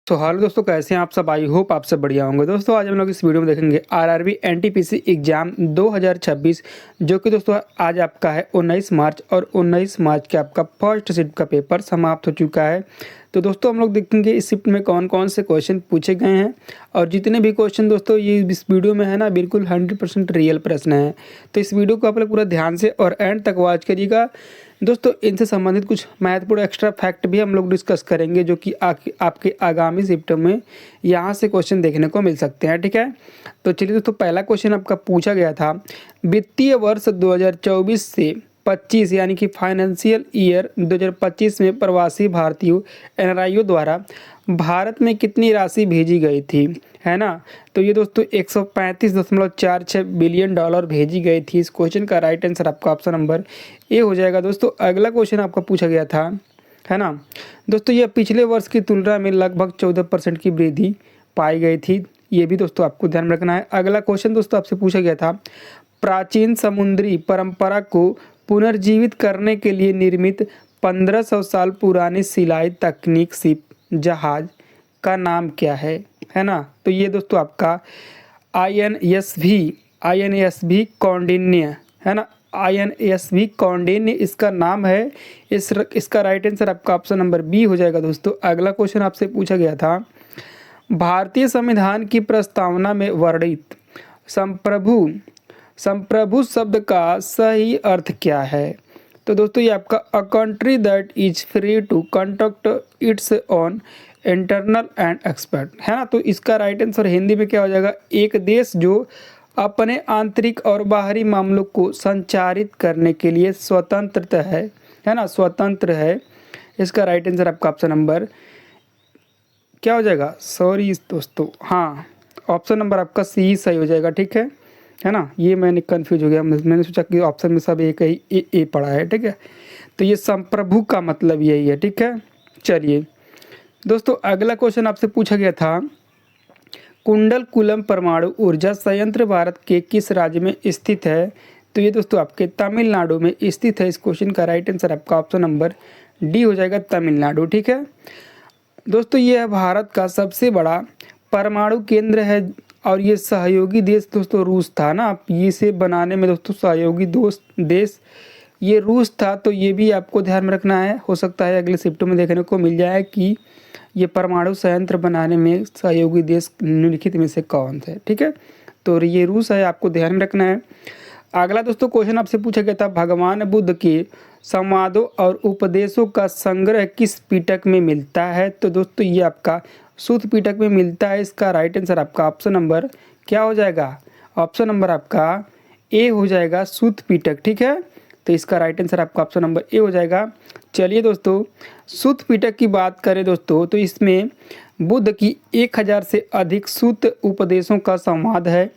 तो हेलो दोस्तों, कैसे हैं आप सब। आई होप आप सब बढ़िया होंगे। दोस्तों आज हम लोग इस वीडियो में देखेंगे आरआरबी एनटीपीसी एग्जाम 2026 जो कि दोस्तों आज आपका है 19 मार्च और 19 मार्च के आपका फर्स्ट शिफ्ट का पेपर समाप्त हो चुका है। तो दोस्तों हम लोग देखेंगे इस शिफ्ट में कौन कौन से क्वेश्चन पूछे गए हैं और जितने भी क्वेश्चन दोस्तों ये इस वीडियो में है ना बिल्कुल 100% रियल प्रश्न है। तो इस वीडियो को आप लोग पूरा ध्यान से और एंड तक वॉच करिएगा। दोस्तों इनसे संबंधित कुछ महत्वपूर्ण एक्स्ट्रा फैक्ट भी हम लोग डिस्कस करेंगे जो कि आपके आगामी शिफ्ट में यहाँ से क्वेश्चन देखने को मिल सकते हैं। ठीक है, तो चलिए दोस्तों पहला क्वेश्चन आपका पूछा गया था, वित्तीय वर्ष 2024 से 25 यानी कि फाइनेंशियल ईयर 2025 में प्रवासी भारतीयों एनआरआईओ द्वारा भारत में कितनी राशि भेजी गई थी, है ना। तो ये दोस्तों 135.46 बिलियन डॉलर भेजी गई थी। इस क्वेश्चन का राइट आंसर आपका ऑप्शन नंबर ए हो जाएगा। दोस्तों अगला क्वेश्चन आपका पूछा गया था, है ना। दोस्तों ये पिछले वर्ष की तुलना में लगभग 14% की वृद्धि पाई गई थी। ये भी दोस्तों आपको ध्यान रखना है। अगला क्वेश्चन दोस्तों आपसे पूछा गया था, प्राचीन समुद्री परंपरा को पुनर्जीवित करने के लिए निर्मित 1500 साल पुरानी सिलाई तकनीक शिप जहाज का नाम क्या है ना। तो ये दोस्तों आपका आईएनएसवी कौंडिन्य, है ना। आईएनएसवी कौंडिन्य इसका नाम है। इसका राइट आंसर आपका ऑप्शन नंबर बी हो जाएगा। दोस्तों अगला क्वेश्चन आपसे पूछा गया था, भारतीय संविधान की प्रस्तावना में वर्णित संप्रभु शब्द का सही अर्थ क्या है। तो दोस्तों ये आपका a country that is free to conduct its own internal and expert, है ना। तो इसका राइट आंसर हिंदी में क्या हो जाएगा, एक देश जो अपने आंतरिक और बाहरी मामलों को संचारित करने के लिए स्वतंत्र है ना, स्वतंत्र है। इसका राइट आंसर आपका ऑप्शन नंबर क्या हो जाएगा, सॉरी दोस्तों, हाँ ऑप्शन नंबर आपका सी सही हो जाएगा। ठीक है ना। ये मैंने कंफ्यूज हो गया, मैंने सोचा कि ऑप्शन में सब एक ही ए पड़ा है। ठीक है, तो ये संप्रभु का मतलब यही है। ठीक है, चलिए दोस्तों अगला क्वेश्चन आपसे पूछा गया था, कुंडलकुलम परमाणु ऊर्जा संयंत्र भारत के किस राज्य में स्थित है। तो ये दोस्तों आपके तमिलनाडु में स्थित है। इस क्वेश्चन का राइट आंसर आपका ऑप्शन नंबर डी हो जाएगा, तमिलनाडु। ठीक है दोस्तों, ये भारत का सबसे बड़ा परमाणु केंद्र है और ये सहयोगी देश दोस्तों रूस था ना। इसे बनाने में दोस्तों सहयोगी देश ये रूस था। तो ये भी आपको ध्यान में रखना है। हो सकता है अगले शिफ्ट में देखने को मिल जाए कि ये परमाणु संयंत्र बनाने में सहयोगी देश निम्नलिखित में से कौन थे। ठीक है, तो ये रूस है, आपको ध्यान में रखना है। अगला दोस्तों क्वेश्चन आपसे पूछा गया था, भगवान बुद्ध के संवादों और उपदेशों का संग्रह किस पिटक में मिलता है। तो दोस्तों ये आपका सूत पिटक में मिलता है। इसका राइट आंसर आपका ऑप्शन नंबर क्या हो जाएगा, ऑप्शन नंबर आपका ए हो जाएगा, सूत पिटक। ठीक है, तो इसका राइट आंसर आपका ऑप्शन नंबर ए हो जाएगा। चलिए दोस्तों सूत पिटक की बात करें दोस्तों, तो इसमें बुद्ध की 1000 से अधिक सूत उपदेशों का संवाद है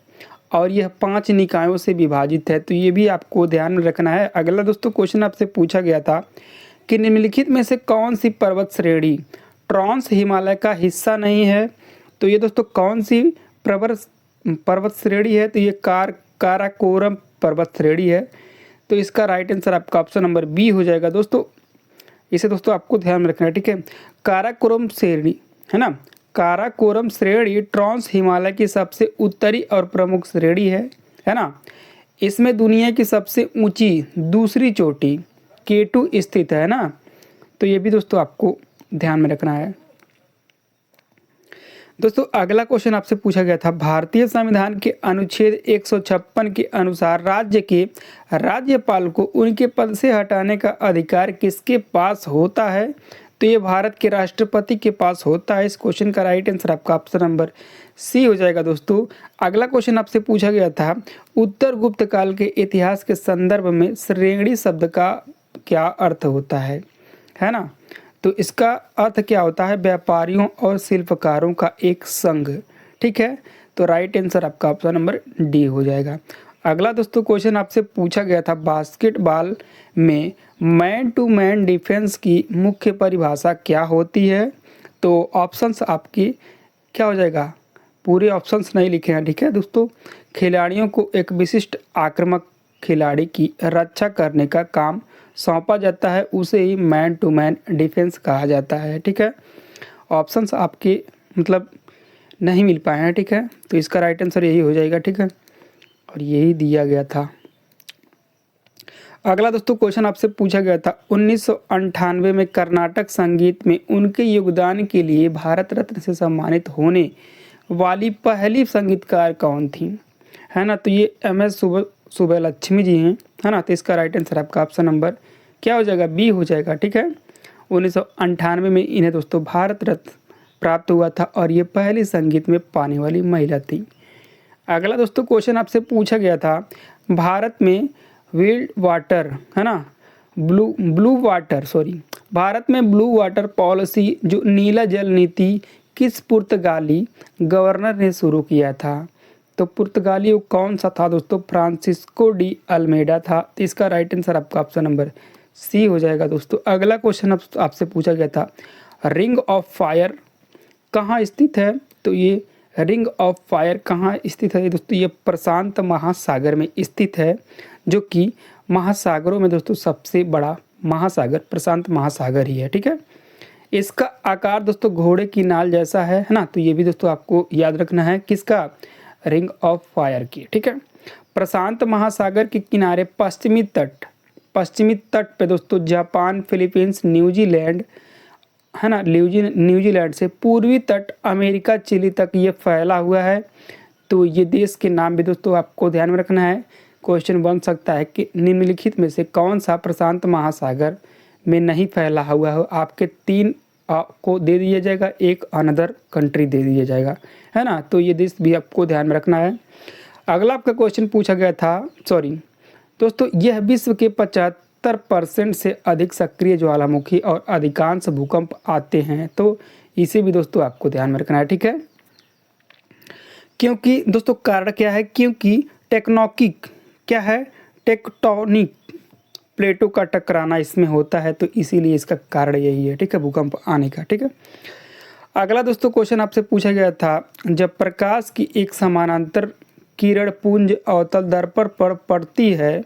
और यह 5 निकायों से विभाजित है। तो ये भी आपको ध्यान में रखना है। अगला दोस्तों क्वेश्चन आपसे पूछा गया था कि निम्नलिखित में से कौन सी पर्वत श्रेणी ट्रांस हिमालय का हिस्सा नहीं है। तो ये दोस्तों कौन सी पर्वत श्रेणी है। तो ये काराकोरम पर्वत श्रेणी है। तो इसका राइट आंसर आपका ऑप्शन नंबर बी हो जाएगा। दोस्तों इसे दोस्तों आपको ध्यान में रखना है। ठीक है, काराकोरम श्रेणी, है ना, काराकोरम श्रेणी ट्रांस हिमालय की सबसे उत्तरी और प्रमुख श्रेणी है ना। इसमें दुनिया की सबसे ऊंची दूसरी चोटी केटू स्थित है ना। तो ये भी दोस्तों आपको ध्यान में रखना है। दोस्तों अगला क्वेश्चन आपसे पूछा गया था, भारतीय संविधान के अनुच्छेद 156 के अनुसार राज्य के राज्यपाल को उनके पद से हटाने का अधिकार किसके पास होता है। तो ये भारत के राष्ट्रपति के पास होता है। इस क्वेश्चन का राइट आंसर आपका ऑप्शन नंबर सी हो जाएगा। दोस्तों अगला क्वेश्चन आपसे पूछा गया था, उत्तर गुप्त काल के इतिहास के संदर्भ में श्रेणी शब्द का क्या अर्थ होता है ना। तो इसका अर्थ क्या होता है, व्यापारियों और शिल्पकारों का एक संघ। ठीक है, तो राइट आंसर आपका ऑप्शन नंबर डी हो जाएगा। अगला दोस्तों क्वेश्चन आपसे पूछा गया था, बास्केटबॉल में मैन टू मैन डिफेंस की मुख्य परिभाषा क्या होती है। तो ऑप्शंस आपकी क्या हो जाएगा, पूरे ऑप्शंस नहीं लिखे हैं। ठीक है दोस्तों, खिलाड़ियों को एक विशिष्ट आक्रामक खिलाड़ी की रक्षा करने का काम सौंपा जाता है, उसे ही मैन टू मैन डिफेंस कहा जाता है। ठीक है, ऑप्शंस आपके मतलब नहीं मिल पाए हैं, ठीक है। तो इसका राइट आंसर यही हो जाएगा, ठीक है, और यही दिया गया था। अगला दोस्तों क्वेश्चन आपसे पूछा गया था 1998 में कर्नाटक संगीत में उनके योगदान के लिए भारत रत्न से सम्मानित होने वाली पहली संगीतकार कौन थी, है ना। तो ये MS सुब्बलक्ष्मी जी हैं, है ना। तो इसका राइट आंसर आपका ऑप्शन नंबर क्या हो जाएगा, बी हो जाएगा, ठीक है। 1998 में इन्हें दोस्तों भारत रत्न प्राप्त हुआ था और ये पहली संगीत में पाने वाली महिला थी। अगला दोस्तों क्वेश्चन आपसे पूछा गया था भारत में विल्ड वाटर, है ना, ब्लू वाटर सॉरी भारत में ब्लू वाटर पॉलिसी जो नीला जल नीति किस पुर्तगाली गवर्नर ने शुरू किया था। तो पुर्तगाली कौन सा था दोस्तों, फ्रांसिस्को डी अल्मेडा था। तो इसका राइट आंसर आपका ऑप्शन नंबर सी हो जाएगा दोस्तों। अगला क्वेश्चन आपसे पूछा गया था रिंग ऑफ फायर कहाँ स्थित है। तो ये रिंग ऑफ फायर कहाँ स्थित है दोस्तों, ये प्रशांत महासागर में स्थित है, जो कि महासागरों में दोस्तों सबसे बड़ा महासागर प्रशांत महासागर ही है, ठीक है। इसका आकार दोस्तों घोड़े की नाल जैसा है ना। तो ये भी दोस्तों आपको याद रखना है किसका, रिंग ऑफ फायर की, ठीक है। प्रशांत महासागर के किनारे पश्चिमी तट पे दोस्तों जापान, फिलीपींस, न्यूजीलैंड, है ना, न्यूजीलैंड से पूर्वी तट अमेरिका, चिली तक ये फैला हुआ है। तो ये देश के नाम भी दोस्तों आपको ध्यान में रखना है। क्वेश्चन बन सकता है कि निम्नलिखित में से कौन सा प्रशांत महासागर में नहीं फैला हुआ हो। आपके 3 को दे दिया जाएगा, एक अनदर कंट्री दे दिया जाएगा, है ना। तो ये देश भी आपको ध्यान में रखना है। अगला आपका क्वेश्चन पूछा गया था दोस्तों यह विश्व के 75% से अधिक सक्रिय ज्वालामुखी और अधिकांश भूकंप आते हैं। तो इसे भी दोस्तों आपको ध्यान में रखना है, ठीक है। क्योंकि दोस्तों कारण क्या है, क्योंकि टेक्टोनिक प्लेटों का टकराना इसमें होता है, तो इसीलिए इसका कारण यही है, ठीक है, भूकंप आने का, ठीक है। अगला दोस्तों क्वेश्चन आपसे पूछा गया था जब प्रकाश की एक समानांतर किरण पुंज अवतल दर्पण पर पड़ती है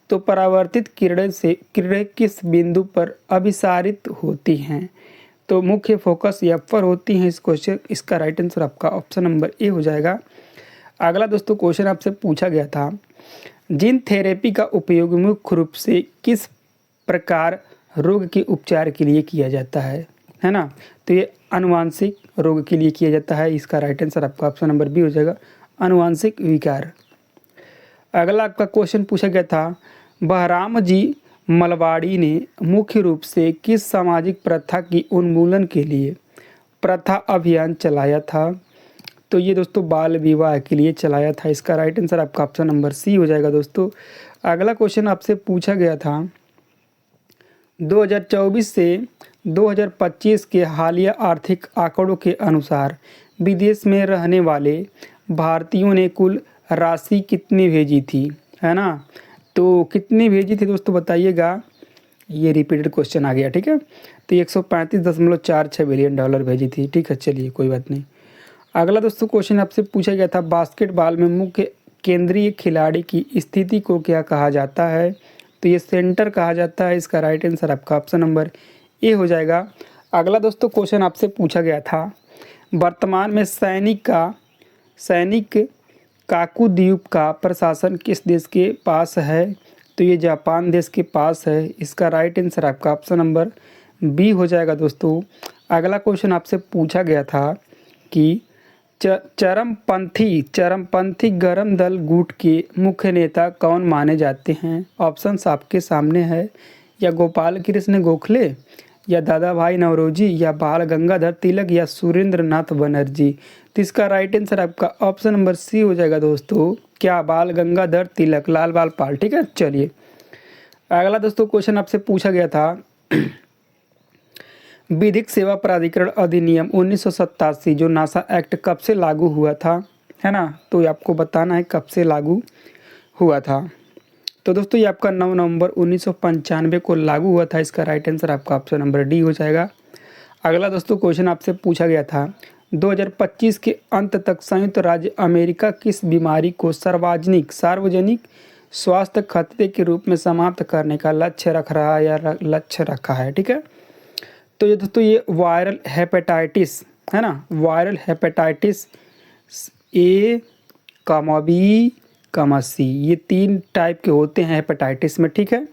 तो परावर्तित किरणें किस बिंदु पर अभिसारित होती हैं। तो मुख्य फोकस एफ पर होती हैं इस क्वेश्चन। इसका राइट आंसर आपका ऑप्शन नंबर ए हो जाएगा। अगला दोस्तों क्वेश्चन आपसे पूछा गया था जीन थेरेपी का उपयोग मुख्य रूप से किस प्रकार रोग के उपचार के लिए किया जाता है ना। तो ये आनुवांशिक रोग के लिए किया जाता है। इसका राइट आंसर आपका ऑप्शन नंबर बी हो जाएगा, आनुवांशिक विकार। अगला आपका क्वेश्चन पूछा गया था बहराम जी मलवाड़ी ने मुख्य रूप से किस सामाजिक प्रथा की उन्मूलन के लिए प्रथा अभियान चलाया था। तो ये दोस्तों बाल विवाह के लिए चलाया था। इसका राइट आंसर आपका ऑप्शन नंबर सी हो जाएगा दोस्तों। अगला क्वेश्चन आपसे पूछा गया था 2024 से 2025 के हालिया आर्थिक आंकड़ों के अनुसार विदेश में रहने वाले भारतीयों ने कुल राशि कितनी भेजी थी, है ना। तो कितनी भेजी थी दोस्तों बताइएगा। ये रिपीटेड क्वेश्चन आ गया, ठीक है। तो 135.46 बिलियन डॉलर भेजी थी, ठीक है। चलिए कोई बात नहीं। अगला दोस्तों क्वेश्चन आपसे पूछा गया था बास्केटबॉल में मुख्य केंद्रीय खिलाड़ी की स्थिति को क्या कहा जाता है। तो ये सेंटर कहा जाता है। इसका राइट आंसर आपका ऑप्शन नंबर ए हो जाएगा। अगला दोस्तों क्वेश्चन आपसे पूछा गया था वर्तमान में सैनिक काकू द्वीप का प्रशासन किस देश के पास है। तो ये जापान देश के पास है। इसका राइट आंसर आपका ऑप्शन नंबर बी हो जाएगा दोस्तों। अगला क्वेश्चन आपसे पूछा गया था कि चरमपंथी गरम दल गुट के मुख्य नेता कौन माने जाते हैं। ऑप्शंस आपके सामने है, या गोपाल कृष्ण गोखले, या दादा भाई नौरोजी, या बाल गंगाधर तिलक, या सुरेंद्र नाथ बनर्जी। तो इसका राइट आंसर आपका ऑप्शन नंबर सी हो जाएगा दोस्तों, क्या बाल गंगाधर तिलक, लाल बाल पाल, ठीक है। चलिए अगला दोस्तों क्वेश्चन आपसे पूछा गया था विधिक सेवा प्राधिकरण अधिनियम 1987 जो नासा एक्ट कब से लागू हुआ था, है ना। तो ये आपको बताना है कब से लागू हुआ था। तो दोस्तों ये आपका 9 नवंबर 1995 को लागू हुआ था। इसका राइट आंसर आपका ऑप्शन नंबर डी हो जाएगा। अगला दोस्तों क्वेश्चन आपसे पूछा गया था 2025 के अंत तक संयुक्त राज्य अमेरिका किस बीमारी को सार्वजनिक स्वास्थ्य खतरे के रूप में समाप्त करने का लक्ष्य रखा है, ठीक है। तो ये दोस्तों ये वायरल हेपेटाइटिस है ना, viral hepatitis A comma B comma C, ये 3 टाइप के होते हैं हेपेटाइटिस में, ठीक है।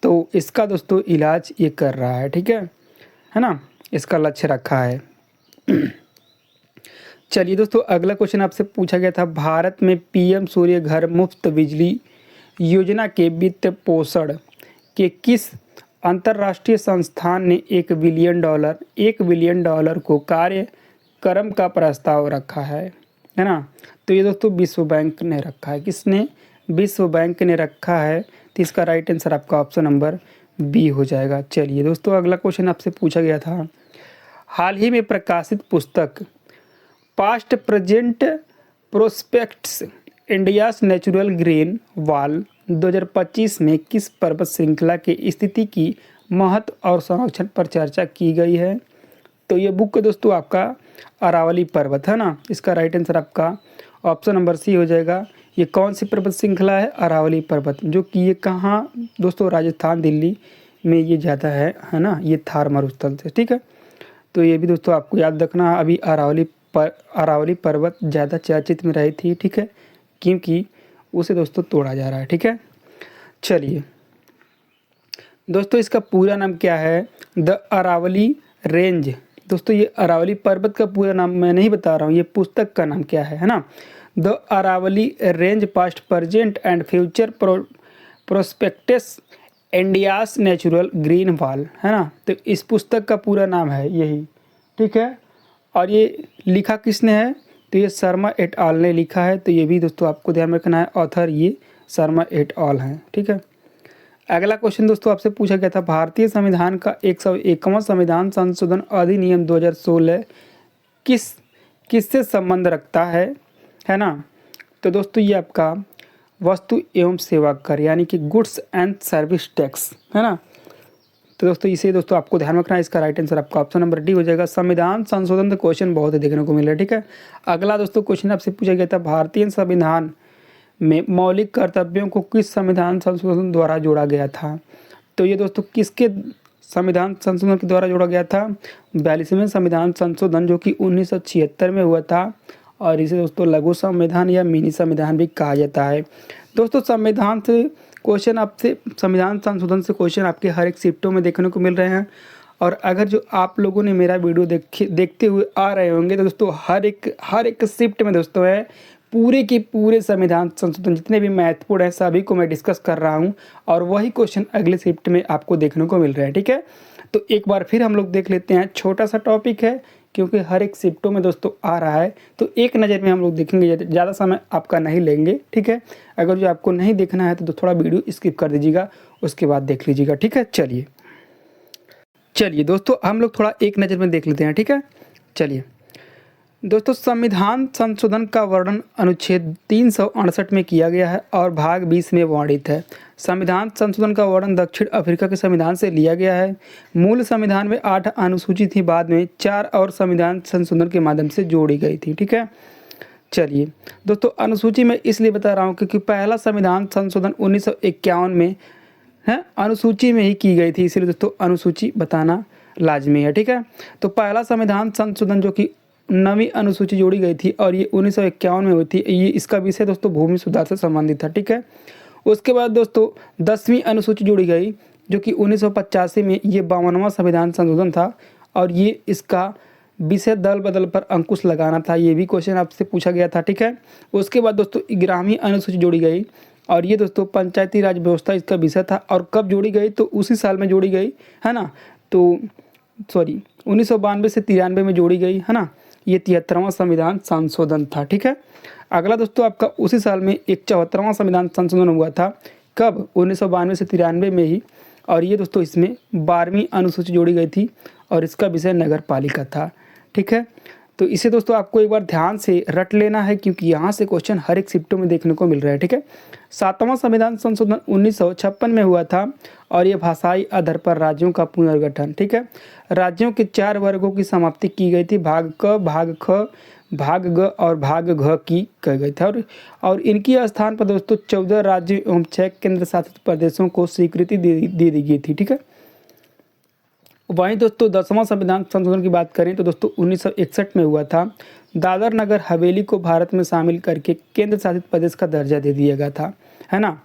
तो इसका दोस्तों इलाज ये कर रहा है, ठीक है ना, इसका लक्ष्य रखा है। चलिए दोस्तों, अगला क्वेश्चन आपसे पूछा गया था, भारत में पीएम सूर्य घर मुफ्त बिजली योजना के वित्त पोषण के किस अंतर्राष्ट्रीय संस्थान ने $1 बिलियन को कार्यक्रम का प्रस्ताव रखा है ना। तो ये दोस्तों विश्व बैंक ने रखा है। किसने? विश्व बैंक ने रखा है। तो इसका राइट आंसर आपका ऑप्शन नंबर बी हो जाएगा। चलिए दोस्तों, अगला क्वेश्चन आपसे पूछा गया था, हाल ही में प्रकाशित पुस्तक past present prospects India's natural green wall 2025 में किस पर्वत श्रृंखला की स्थिति की महत्व और संरक्षण पर चर्चा की गई है? तो ये बुक दोस्तों आपका अरावली पर्वत है ना। इसका राइट आंसर आपका ऑप्शन नंबर सी हो जाएगा। ये कौन सी पर्वत श्रृंखला है? अरावली पर्वत, जो कि ये कहाँ दोस्तों, राजस्थान दिल्ली में ये ज़्यादा है ना, ये थार मरुस्थल से, ठीक है। तो ये भी दोस्तों आपको याद रखना, अभी अरावली पर्वत ज़्यादा चर्चित में रही थी, ठीक है, क्योंकि उसे दोस्तों तोड़ा जा रहा है, ठीक है। चलिए दोस्तों, इसका पूरा नाम क्या है? The Aravalli range. दोस्तों ये अरावली पर्वत का पूरा नाम मैं नहीं बता रहा हूँ, ये पुस्तक का नाम क्या है ना, the Aravalli range past present and future prospects India's natural green wall, है ना। तो इस पुस्तक का पूरा नाम है यही, ठीक है। और ये लिखा किसने है? तो ये शर्मा एट ऑल ने लिखा है। तो ये भी दोस्तों आपको ध्यान रखना है, ऑथर ये शर्मा एट ऑल हैं, ठीक है। अगला क्वेश्चन दोस्तों आपसे पूछा गया था, भारतीय संविधान का 101वां संविधान संशोधन अधिनियम 2016 किससे संबंध रखता है ना। तो दोस्तों ये आपका वस्तु एवं सेवा कर यानी कि गुड्स एंड सर्विस टैक्स, है ना। तो दोस्तों इसे दोस्तों आपको ध्यान रखना है। इसका राइट आंसर आपका ऑप्शन नंबर डी हो जाएगा। संविधान संशोधन का क्वेश्चन बहुत ही देखने को मिल रहा है, ठीक है। अगला दोस्तों क्वेश्चन आपसे पूछा गया था, भारतीय संविधान में मौलिक कर्तव्यों को किस संविधान संशोधन द्वारा जोड़ा गया था? तो ये दोस्तों किसके संविधान संशोधन के द्वारा जोड़ा गया था? 42वें संविधान संशोधन, जो कि 1976 में हुआ था, और इसे दोस्तों लघु संविधान या मिनी संविधान भी कहा जाता है। दोस्तों संविधान से क्वेश्चन आपसे, संविधान संशोधन से क्वेश्चन आपके हर एक शिफ्टों में देखने को मिल रहे हैं। और अगर जो आप लोगों ने मेरा वीडियो देखते हुए आ रहे होंगे, तो दोस्तों हर एक शिफ्ट में दोस्तों है पूरे के पूरे संविधान संशोधन जितने भी महत्वपूर्ण है सभी को मैं डिस्कस कर रहा हूं, और वही क्वेश्चन अगले शिफ्ट में आपको देखने को मिल रहे हैं, ठीक है। तो एक बार फिर हम लोग देख लेते हैं, छोटा सा टॉपिक है क्योंकि हर एक शिफ्टों में दोस्तों आ रहा है, तो एक नज़र में हम लोग देखेंगे, ज़्यादा समय आपका नहीं लेंगे, ठीक है। अगर जो आपको नहीं देखना है तो थोड़ा वीडियो स्किप कर दीजिएगा, उसके बाद देख लीजिएगा, ठीक है। चलिए दोस्तों, हम लोग थोड़ा एक नज़र में देख लेते हैं, ठीक है। चलिए दोस्तों, संविधान संशोधन का वर्णन अनुच्छेद 368 में किया गया है और भाग 20 में वर्णित है। संविधान संशोधन का वर्णन दक्षिण अफ्रीका के संविधान से लिया गया है। मूल संविधान में 8 अनुसूची थी, बाद में 4 और संविधान संशोधन के माध्यम से जोड़ी गई थी, ठीक है। चलिए दोस्तों, अनुसूची में इसलिए बता रहा हूँ क्योंकि पहला संविधान संशोधन 1951 में है, अनुसूची में ही की गई थी, इसलिए दोस्तों अनुसूची बताना लाजमी है, ठीक है। तो पहला संविधान संशोधन जो कि 9वीं अनुसूची जोड़ी गई थी और ये 1951 में हुई थी, ये इसका विषय दोस्तों भूमि सुधार से संबंधित था, ठीक है। उसके बाद दोस्तों 10वीं अनुसूची जोड़ी गई जो कि 1985 में, ये 52वां संविधान संशोधन था और ये इसका विषय दल बदल पर अंकुश लगाना था। ये भी क्वेश्चन आपसे पूछा गया था, ठीक है। उसके बाद दोस्तों 11वीं अनुसूची जोड़ी गई और ये दोस्तों पंचायती राज व्यवस्था इसका विषय था, और कब जोड़ी गई? तो उसी साल में जोड़ी गई, है ना। तो 1992 से 93 में जोड़ी गई, है ना। ये 73वां संविधान संशोधन था, ठीक है। अगला दोस्तों आपका उसी साल में एक 74वां संविधान संशोधन हुआ था, कब? 1992 से 93 में ही, और ये दोस्तों इसमें 12वीं अनुसूची जोड़ी गई थी और इसका विषय नगर पालिका था, ठीक है। तो इसे दोस्तों आपको एक बार ध्यान से रट लेना है क्योंकि यहाँ से क्वेश्चन हर एक शिफ्टों में देखने को मिल रहा है, ठीक है। 7वां संविधान संशोधन 1956 में हुआ था और ये भाषाई आधार पर राज्यों का पुनर्गठन, ठीक है। राज्यों के 4 वर्गों की समाप्ति की गई थी, भाग क, भाग ख, भाग ग और भाग घ की कह गई थी, और इनकी स्थान पर दोस्तों 14 राज्यों एवं 6 केंद्र शासित प्रदेशों को स्वीकृति दे दी गई थी, ठीक है। वहीं दोस्तों 10वां संविधान संशोधन की बात करें तो दोस्तों 1961 में हुआ था। दादर नगर हवेली को भारत में शामिल करके केंद्र शासित प्रदेश का दर्जा दे दिया गया था, है ना।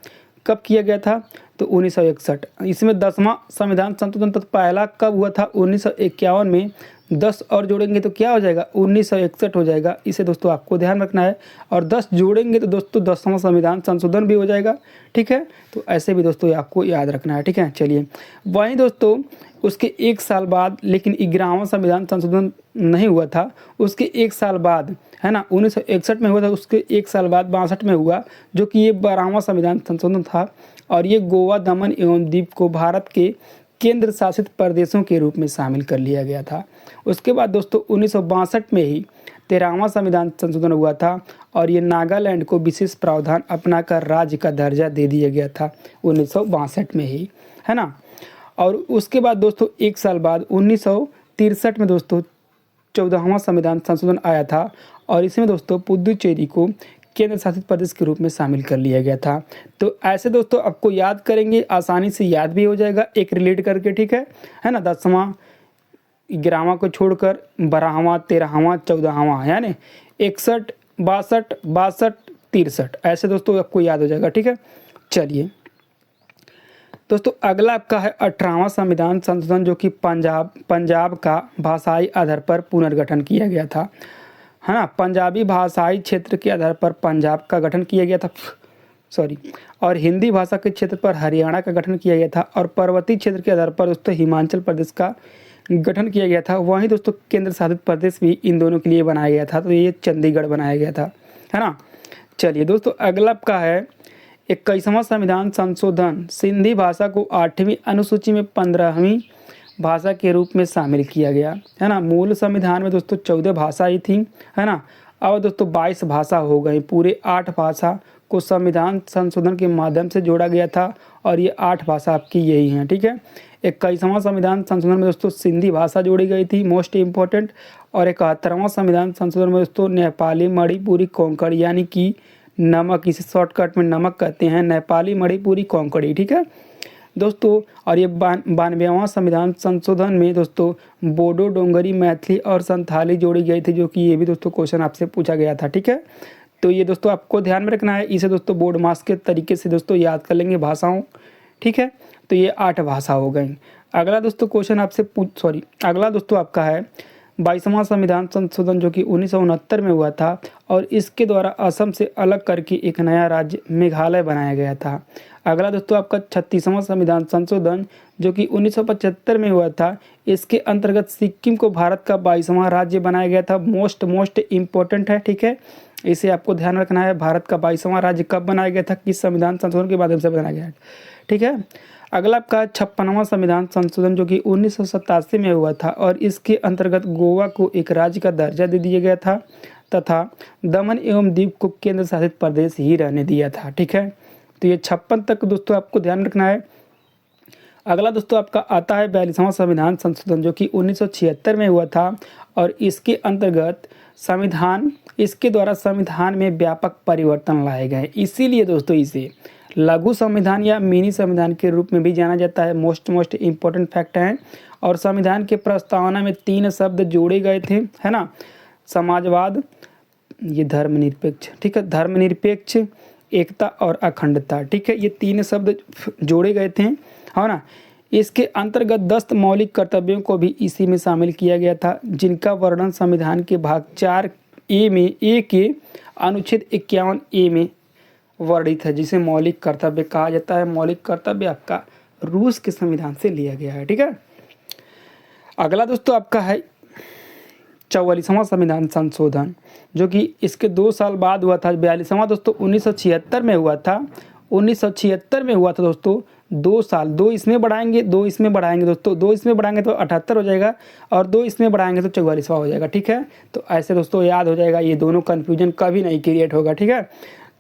कब किया गया था? तो 1961। इसमें 10वां संविधान संशोधन तो पहला कब हुआ था? 1951 में। 10 और जोड़ेंगे तो क्या हो जाएगा? 1961 हो जाएगा। इसे दोस्तों आपको ध्यान रखना है। और 10 जोड़ेंगे तो दोस्तों 10वां संविधान संशोधन भी हो जाएगा, ठीक है। तो ऐसे भी दोस्तों आपको याद रखना है, ठीक है। चलिए, वहीं दोस्तों उसके 1 साल बाद, लेकिन 11वां संविधान संशोधन नहीं हुआ था। उसके 1 साल बाद, है ना, 1961 में हुआ था। उसके 1 साल बाद 62 में हुआ, जो कि ये 12वां संविधान संशोधन था। और ये गोवा, दमन एवं दीव को भारत के केंद्र शासित प्रदेशों के रूप में शामिल कर लिया गया था। उसके बाद दोस्तों 1962 में ही 13वां संविधान संशोधन हुआ था। और ये नागालैंड को विशेष प्रावधान अपनाकर राज्य का दर्जा दे दिया गया था 1962 में ही, है ना। और उसके बाद दोस्तों 1 साल बाद 1963 में दोस्तों 14वां संविधान संशोधन आया था। और इसमें दोस्तों पुदुचेरी को केंद्र शासित प्रदेश के रूप में शामिल कर लिया गया था। तो ऐसे दोस्तों आपको याद करेंगे, आसानी से याद भी हो जाएगा एक रिलेट करके, ठीक है ना। 10वां 11वां को छोड़कर 12वां, 13वां, 14वां, यानी 61, 62, 62, 63, ऐसे दोस्तों आपको याद हो जाएगा, ठीक है। चलिए दोस्तों, अगला आपका है 18वां संविधान संशोधन, जो कि पंजाब का भाषाई आधार पर पुनर्गठन किया गया था, है ना। पंजाबी भाषाई क्षेत्र के आधार पर पंजाब का गठन किया गया था, और हिंदी भाषा के क्षेत्र पर हरियाणा का गठन किया गया था। और पर्वतीय क्षेत्र के आधार पर दोस्तों हिमाचल प्रदेश का गठन किया गया था। वहीं दोस्तों केंद्र शासित प्रदेश भी इन दोनों के लिए बनाया गया था, तो ये चंडीगढ़ बनाया गया था, है ना। चलिए दोस्तों, अगला आपका है 21वां संविधान संशोधन। सिंधी भाषा को 8वीं अनुसूची में 15वीं भाषा के रूप में शामिल किया गया, है ना। मूल संविधान में दोस्तों 14 भाषा ही थी, है ना। अब दोस्तों 22 भाषा हो गई। पूरे 8 भाषा को संविधान संशोधन के माध्यम से जोड़ा गया था। और ये 8 भाषा आपकी यही हैं, ठीक है। 21वां संविधान संशोधन में दोस्तों सिंधी भाषा जोड़ी गई थी, मोस्ट इम्पोर्टेंट। और 71वां संविधान संशोधन में दोस्तों नेपाली, मणिपुरी, कोंकणी, यानी कि नमक, इसे शॉर्टकट में नमक कहते हैं, नेपाली, मणिपुरी, कोंकणी, ठीक है दोस्तों। और ये 92वां संविधान संशोधन में दोस्तों बोडो, डोंगरी, मैथिली और संथाली जोड़ी गई थी, जो कि ये भी दोस्तों क्वेश्चन आपसे पूछा गया था, ठीक है। तो ये दोस्तों आपको ध्यान में रखना है। इसे दोस्तों बोर्ड मार्क्स के तरीके से दोस्तों याद कर लेंगे भाषाओं, ठीक है। तो ये 8 भाषा हो गई। अगला दोस्तों क्वेश्चन आपसे अगला दोस्तों आपका है 22वां संविधान संशोधन, जो कि 1969 में हुआ था। और इसके द्वारा असम से अलग करके एक नया राज्य मेघालय बनाया गया था। अगला दोस्तों आपका 36वां संविधान संशोधन, जो कि 1975 में हुआ था। इसके अंतर्गत सिक्किम को भारत का 22वां राज्य बनाया गया था। मोस्ट इम्पोर्टेंट है, ठीक है। इसे आपको ध्यान रखना है। भारत का 22वां राज्य कब बनाया गया था, किस संविधान संशोधन के माध्यम से बनाया गया है, ठीक है। अगला आपका 56वां संविधान संशोधन, जो कि 1987 में हुआ था। और इसके अंतर्गत गोवा को एक राज्य का दर्जा दे दिया गया था तथा दमन एवं दीव को केंद्र शासित प्रदेश ही रहने दिया था, ठीक है। तो ये 56 तक दोस्तों आपको ध्यान रखना है। अगला दोस्तों आपका आता है 42वां संविधान संशोधन, जो कि 1976 में हुआ था। और इसके अंतर्गत इसके द्वारा संविधान में व्यापक परिवर्तन लाए गए। इसीलिए दोस्तों इसे लघु संविधान या मिनी संविधान के रूप में भी जाना जाता है। मोस्ट इम्पोर्टेंट फैक्ट है। और संविधान के प्रस्तावना में 3 शब्द जोड़े गए थे, है ना। समाजवाद, ये धर्मनिरपेक्ष, ठीक है, धर्मनिरपेक्ष, एकता और अखंडता, ठीक है। ये 3 शब्द जोड़े गए थे, है ना। इसके अंतर्गत 10 मौलिक कर्तव्यों को भी इसी में शामिल किया गया था, जिनका वर्णन संविधान के भाग 4A में ए के अनुच्छेद 51A में वर्णित है, जिसे मौलिक कर्तव्य कहा जाता है। मौलिक कर्तव्य आपका रूस के संविधान से लिया गया है, ठीक है। अगला दोस्तों आपका है 44वां संविधान संशोधन, जो कि इसके 2 साल बाद हुआ था। 42वां दोस्तों 1976 में हुआ था। 1976 में हुआ था दोस्तों। 2 साल, 2 इसमें बढ़ाएंगे, 2 इसमें बढ़ाएंगे दोस्तों, 2 इसमें बढ़ाएंगे तो 78 हो जाएगा। और 2 इसमें बढ़ाएंगे तो 44वां हो जाएगा, ठीक है। तो ऐसे दोस्तों याद हो जाएगा, ये दोनों कन्फ्यूजन कभी नहीं क्रिएट होगा, ठीक है।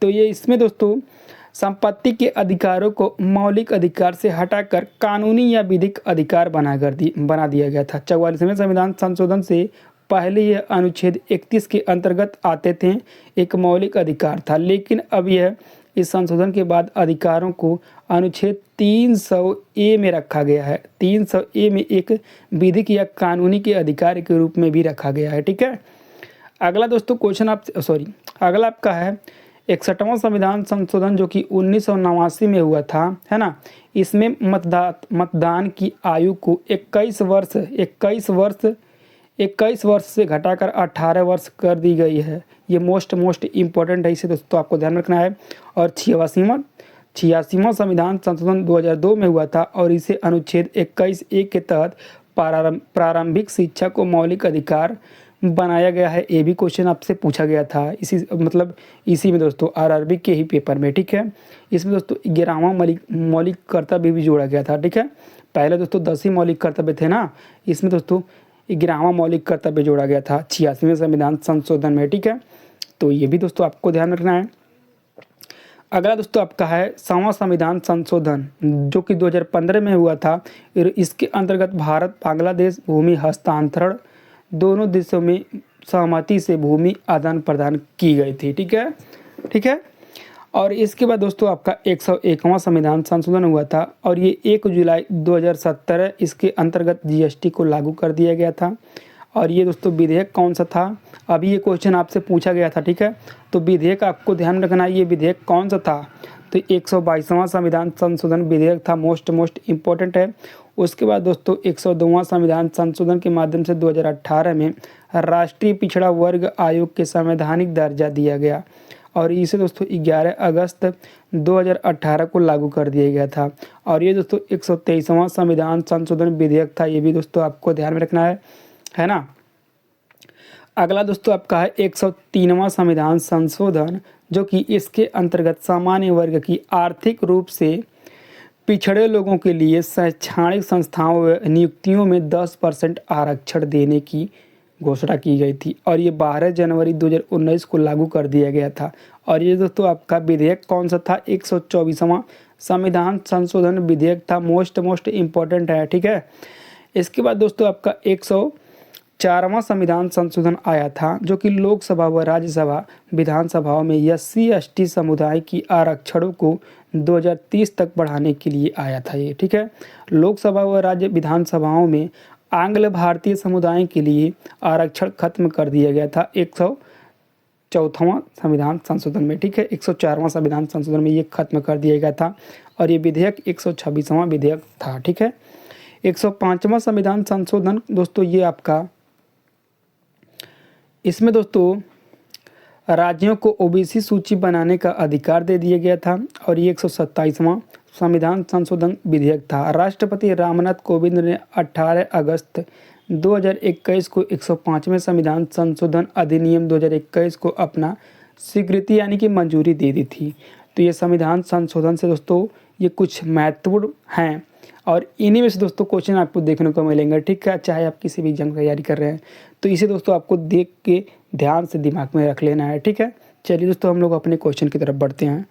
तो ये इसमें दोस्तों संपत्ति के अधिकारों को मौलिक अधिकार से हटाकर कानूनी या विधिक अधिकार बना दिया गया था। 44वें संविधान संशोधन से पहले यह अनुच्छेद 31 के अंतर्गत आते थे, एक मौलिक अधिकार था। लेकिन अब यह इस संशोधन के बाद अधिकारों को अनुच्छेद 300A में रखा गया है। 300A में एक विधिक या कानूनी के अधिकार के रूप में भी रखा गया है। ठीक है, अगला दोस्तों क्वेश्चन अगला आपका है 61वां संविधान संशोधन जो कि 1989 में हुआ था, है ना। इसमें मतदान की आयु को 21 वर्ष से घटाकर 18 वर्ष कर दी गई है। ये मोस्ट इम्पोर्टेंट है, इसे दोस्तों आपको ध्यान रखना है। और 86वां संविधान संशोधन 2002 में हुआ था और इसे अनुच्छेद 21A के तहत प्रारंभिक शिक्षा को मौलिक अधिकार बनाया गया है। ये भी क्वेश्चन आपसे पूछा गया था इसी में दोस्तों आरआरबी के ही पेपर में। ठीक है, इसमें दोस्तों 11वां मौलिक कर्तव्य भी जोड़ा गया था। ठीक है, पहले दोस्तों 10 ही मौलिक कर्तव्य थे ना, इसमें दोस्तों 11वां मौलिक कर्तव्य जोड़ा गया था 86वें संविधान संशोधन में। ठीक है, तो ये भी दोस्तों आपको ध्यान रखना है। अगला दोस्तों आपका है 100वां संविधान संशोधन जो कि 2015 में हुआ था। इसके अंतर्गत भारत बांग्लादेश भूमि हस्तांतरण दोनों देशों में सहमति से भूमि आदान प्रदान की गई थी। ठीक है, और इसके बाद दोस्तों आपका 101वां संविधान संशोधन हुआ था और ये 1 जुलाई 2017 इसके अंतर्गत जीएसटी को लागू कर दिया गया था। और ये दोस्तों विधेयक कौन सा था, अभी ये क्वेश्चन आपसे पूछा गया था। ठीक है, तो विधेयक आपको ध्यान रखना है, ये विधेयक कौन सा था, तो 122वां संविधान संशोधन विधेयक था, मोस्ट इम्पोर्टेंट है। उसके बाद दोस्तों 102वां संविधान संशोधन के माध्यम से 2018 में राष्ट्रीय पिछड़ा वर्ग आयोग के संवैधानिक दर्जा दिया गया और इसे दोस्तों 11 अगस्त 2018 को लागू कर दिया गया था। और ये दोस्तों 123वां संविधान संशोधन विधेयक था, ये भी दोस्तों आपको ध्यान में रखना है ना। अगला दोस्तों आपका है 103वां संविधान संशोधन जो कि इसके अंतर्गत सामान्य वर्ग की आर्थिक रूप से पिछड़े लोगों के लिए शैक्षणिक संस्थाओं व नियुक्तियों में 10% आरक्षण देने की घोषणा की गई थी और ये 12 जनवरी 2019 को लागू कर दिया गया था। और ये दोस्तों आपका विधेयक कौन सा था, 124वां संविधान संशोधन विधेयक था, मोस्ट इम्पोर्टेंट है। ठीक है, इसके बाद दोस्तों आपका 104वां संविधान संशोधन आया था जो कि लोकसभा व राज्यसभा विधानसभाओं में SC/ST समुदाय की आरक्षणों को 2030 तक बढ़ाने के लिए आया था ये। ठीक है, लोकसभा व राज्य विधानसभाओं में आंग्ल भारतीय समुदाय के लिए आरक्षण खत्म कर दिया गया था 104वां संविधान संशोधन में। ठीक है, 104वां संविधान संशोधन में ये खत्म कर दिया गया था और ये विधेयक 126वां विधेयक था। ठीक है, 105वां संविधान संशोधन दोस्तों ये आपका, इसमें दोस्तों राज्यों को OBC सूची बनाने का अधिकार दे दिया गया था और ये 127वां संविधान संशोधन विधेयक था। राष्ट्रपति रामनाथ कोविंद ने 18 अगस्त 2021 को 105वें संविधान संशोधन अधिनियम 2021 को अपना स्वीकृति यानी कि मंजूरी दे दी थी। तो ये संविधान संशोधन से दोस्तों ये कुछ महत्वपूर्ण हैं और इन्हीं में से दोस्तों क्वेश्चन आपको देखने को मिलेंगे। ठीक है, चाहे आप किसी भी एग्जाम की तैयारी कर रहे हैं तो इसे दोस्तों आपको देख के ध्यान से दिमाग में रख लेना है। ठीक है, चलिए दोस्तों हम लोग अपने क्वेश्चन की तरफ बढ़ते हैं।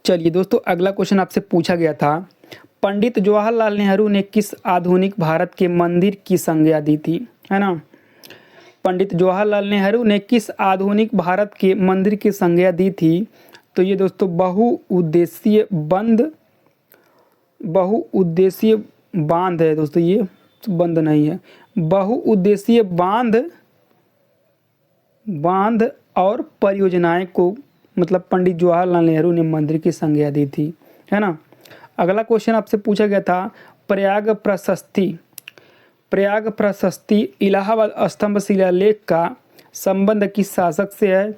चलिए दोस्तों अगला क्वेश्चन आपसे पूछा गया था, पंडित जवाहरलाल नेहरू ने किस आधुनिक भारत के मंदिर की संज्ञा दी थी, है ना। पंडित जवाहरलाल नेहरू ने किस आधुनिक भारत के मंदिर की संज्ञा दी थी, तो ये दोस्तों बहुउद्देशीय बांध है दोस्तों, ये बंद नहीं है, बहुउद्देशीय बांध और परियोजनाएं को पंडित जवाहरलाल नेहरू ने मंदिर की संज्ञा दी थी, है ना। अगला क्वेश्चन आपसे पूछा गया था, प्रयाग प्रशस्ति इलाहाबाद स्तंभ शिलालेख का संबंध किस शासक से है,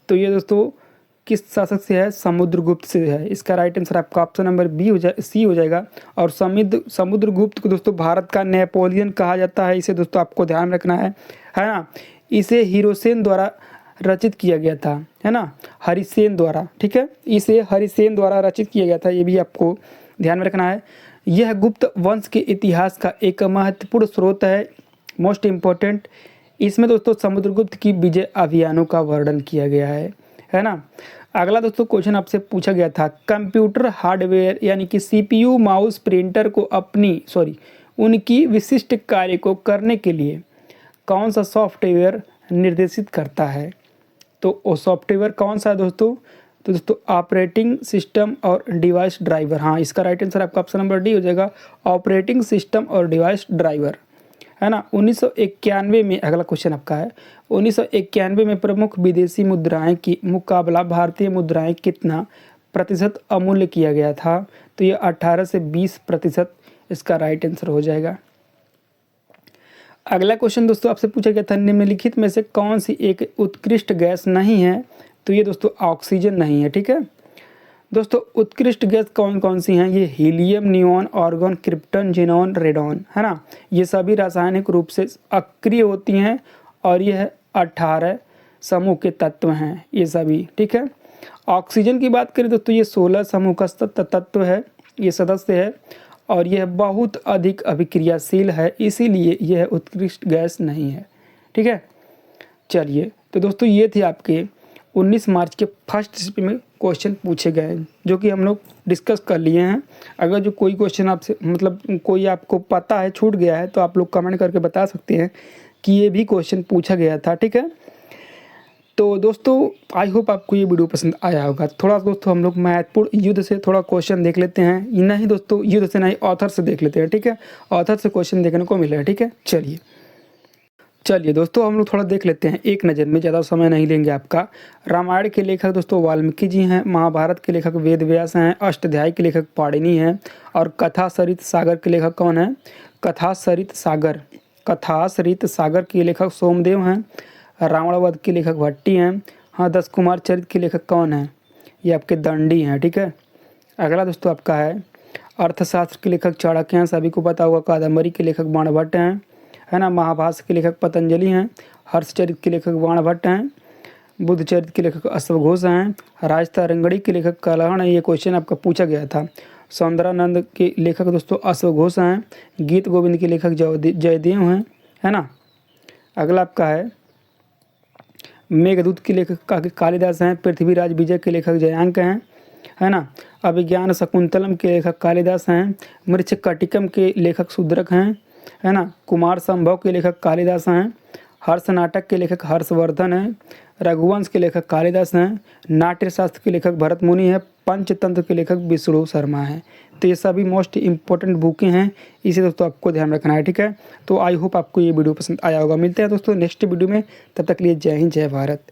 तो ये दोस्तों किस शासक से है, समुद्रगुप्त से है। इसका राइट आंसर आपका ऑप्शन नंबर सी हो जाएगा। और समुद्रगुप्त को दोस्तों भारत का नेपोलियन कहा जाता है, इसे दोस्तों आपको ध्यान में रखना है ना। इसे हिरोसेन द्वारा रचित किया गया था, है ना, हरिसेन द्वारा। ठीक है, इसे हरिसेन द्वारा रचित किया गया था, ये भी आपको ध्यान में रखना है। यह गुप्त वंश के इतिहास का एक महत्वपूर्ण स्रोत है, मोस्ट इम्पोर्टेंट। इसमें दोस्तों समुद्रगुप्त की विजय अभियानों का वर्णन किया गया है ना। अगला दोस्तों क्वेश्चन आपसे पूछा गया था, कंप्यूटर हार्डवेयर यानी कि CPU माउस प्रिंटर को उनकी विशिष्ट कार्य को करने के लिए कौन सा सॉफ्टवेयर निर्देशित करता है, तो वो सॉफ्टवेयर कौन सा है दोस्तों, तो दोस्तों ऑपरेटिंग सिस्टम और डिवाइस ड्राइवर, हाँ इसका राइट आंसर आपका ऑप्शन नंबर डी हो जाएगा, ऑपरेटिंग सिस्टम और डिवाइस ड्राइवर, है ना। 1991 में अगला क्वेश्चन आपका है, 1991 में प्रमुख विदेशी मुद्राएं की मुकाबला भारतीय मुद्राएं कितना प्रतिशत अमूल्य किया गया था? तो ये 18 से 20% इसका राइट आंसर हो जाएगा। अगला क्वेश्चन दोस्तों आपसे पूछा गया था, निम्नलिखित में से कौन सी एक उत्कृष्ट गैस नहीं है? तो ये दोस्तों ऑक्सीजन नहीं है, ठीक है। दोस्तों उत्कृष्ट गैस कौन कौन सी हैं? ये helium, neon, argon, krypton, xenon, radon, है ना। ये सभी रासायनिक रूप से अक्रिय होती हैं और यह 18 समूह के तत्व हैं ये सभी, ठीक है। ऑक्सीजन की बात करें दोस्तों ये 16 समूह का तत्व है, ये सदस्य है और यह बहुत अधिक अभिक्रियाशील है, इसीलिए यह उत्कृष्ट गैस नहीं है, ठीक है। चलिए तो दोस्तों ये थे आपके 19 मार्च के फर्स्ट शिफ्ट में क्वेश्चन पूछे गए जो कि हम लोग डिस्कस कर लिए हैं। अगर जो कोई क्वेश्चन आपसे मतलब कोई आपको पता है छूट गया है तो आप लोग कमेंट करके बता सकते हैं कि ये भी क्वेश्चन पूछा गया था, ठीक है। तो दोस्तों आई होप आपको ये वीडियो पसंद आया होगा। थोड़ा दोस्तों हम लोग महत्वपूर्ण युद्ध से थोड़ा क्वेश्चन देख लेते हैं, नहीं दोस्तों युद्ध से नहीं ऑथर से देख लेते हैं, ठीक है। ऑथर से क्वेश्चन देखने को मिला है, ठीक है। चलिए दोस्तों हम लोग थोड़ा देख लेते हैं एक नज़र में, ज़्यादा समय नहीं लेंगे आपका। रामायण के लेखक दोस्तों वाल्मीकि जी हैं, महाभारत के लेखक वेद व्यास हैं, अष्टध्यायी के लेखक पाणिनि हैं और कथासरित सागर के लेखक कौन है? कथासरित सागर के लेखक सोमदेव हैं, रावणवध के लेखक भट्टी हैं, हाँ 10 कुमार चरित के लेखक कौन हैं? ये आपके दंडी हैं, ठीक है। अगला दोस्तों आपका है अर्थशास्त्र के लेखक चाणक्य हैं, सभी को पता होगा। कादम्बरी के लेखक बाणभट्ट हैं, है ना। महाभाष्य के लेखक पतंजलि हैं, हर्षचरित के लेखक बाणभट्ट हैं, बुद्धचरित के लेखक अश्वघोष हैं, राजतरंगिणी के लेखक कलहण है, ये क्वेश्चन आपका पूछा गया था। सौंदरानंद के लेखक दोस्तों अश्वघोष हैं, गीत गोविंद के लेखक जयदेव हैं, है ना। अगला आपका है मेघदूत के लेखक कालिदास हैं, पृथ्वीराज विजय के लेखक जयांक हैं, है ना। अभिज्ञान शकुंतलम के लेखक कालिदास हैं, मृच्छकटिकम के लेखक शूद्रक हैं, है ना। कुमार संभव के लेखक कालिदास हैं, हर्ष नाटक के लेखक हर्षवर्धन हैं, रघुवंश के लेखक कालिदास हैं, नाट्यशास्त्र के लेखक भरत मुनि हैं, पंचतंत्र के लेखक विष्णु शर्मा हैं। तो ये सभी मोस्ट इंपॉर्टेंट बुकें हैं, इसे दोस्तों आपको ध्यान रखना है, ठीक है। तो आई होप आपको ये वीडियो पसंद आया होगा। मिलते हैं दोस्तों नेक्स्ट वीडियो में, तब तक के लिए जय हिंद जय भारत।